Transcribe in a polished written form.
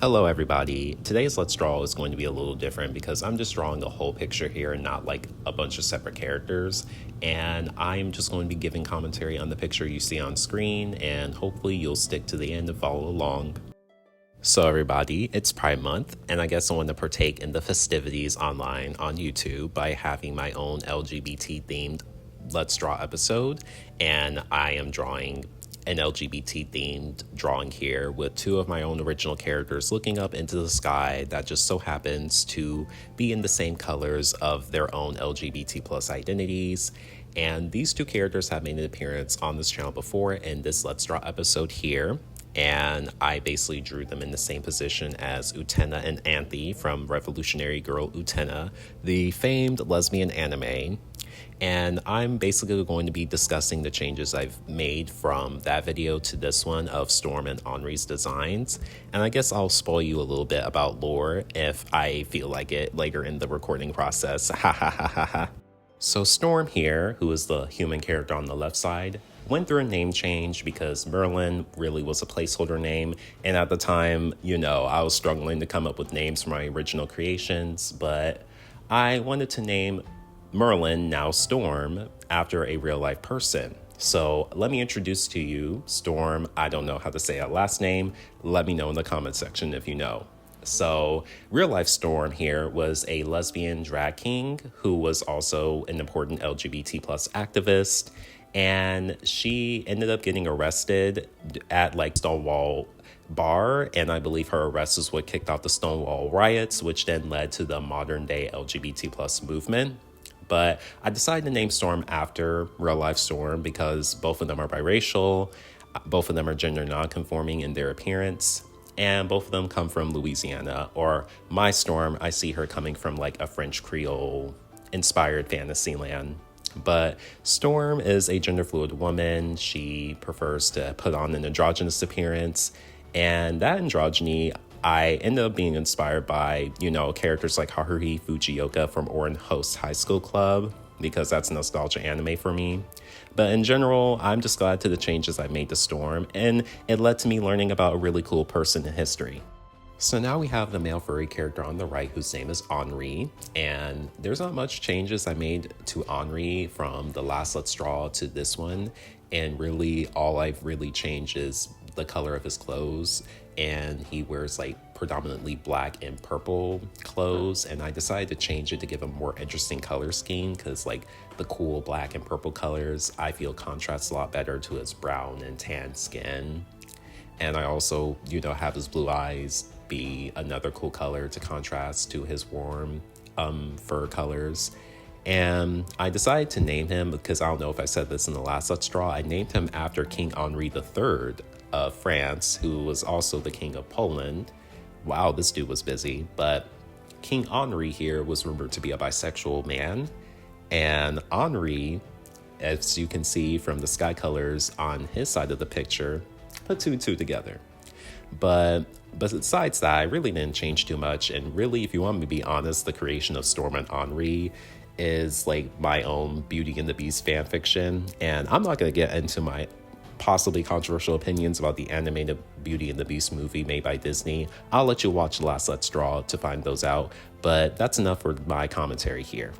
Hello everybody. Today's Let's Draw is going to be a little different because I'm just drawing a whole picture here and not like a bunch of separate characters. And I'm just going to be giving commentary on the picture you see on screen, and hopefully you'll stick to the end and follow along. So everybody, it's Pride Month, and I guess I want to partake in the festivities online on YouTube by having my own LGBT themed Let's Draw episode. And I am drawing an LGBT themed drawing here with two of my own original characters looking up into the sky that just so happens to be in the same colors of their own LGBT plus identities. And these two characters have made an appearance on this channel before in this Let's Draw episode here. And I basically drew them in the same position as Utena and Anthe from Revolutionary Girl Utena, the famed lesbian anime. And I'm basically going to be discussing the changes I've made from that video to this one of Storm and Henri's designs. And I guess I'll spoil you a little bit about lore if I feel like it later in the recording process. Ha ha ha ha ha. So Storm here, who is the human character on the left side, went through a name change because Merlin really was a placeholder name. And at the time, I was struggling to come up with names for my original creations, but I wanted to name Merlin, now Storm, after a real life person. So let me introduce to you Storm. I don't know how to say that last name. Let me know in the comment section if you know. So real life Storm here was a lesbian drag king who was also an important LGBT plus activist. And she ended up getting arrested at Stonewall bar, and I believe her arrest is what kicked off the Stonewall riots, which then led to the modern day LGBT plus movement. But I decided to name Storm after real life Storm because both of them are biracial, both of them are gender non-conforming in their appearance, and both of them come from Louisiana. Or my Storm, I see her coming from a French Creole inspired fantasy land. But Storm is a gender fluid woman. She prefers to put on an androgynous appearance, and that androgyny I ended up being inspired by, characters like Haruhi Fujioka from Ouran Host High School Club, because that's nostalgia anime for me. But in general, I'm just glad to the changes I made to Storm, and it led to me learning about a really cool person in history. So now we have the male furry character on the right whose name is Henri, and there's not much changes I made to Henri from the last Let's Draw to this one, and really all I've really changed is the color of his clothes, and he wears predominantly black and purple clothes, and I decided to change it to give him a more interesting color scheme because the cool black and purple colors I feel contrasts a lot better to his brown and tan skin. And I also have his blue eyes be another cool color to contrast to his warm fur colors. And I decided to name him because I don't know if I said this in the last Let's Draw. I named him after King Henri III of France, who was also the king of Poland. Wow, this dude was busy. But King Henri here was rumored to be a bisexual man. And Henri, as you can see from the sky colors on his side of the picture, put two and two together. But besides that, I really didn't change too much. And really, if you want me to be honest, the creation of Storm and Henri is my own Beauty and the Beast fan fiction. And I'm not going to get into my possibly controversial opinions about the animated Beauty and the Beast movie made by Disney. I'll let you watch the last Let's Draw to find those out. But that's enough for my commentary here.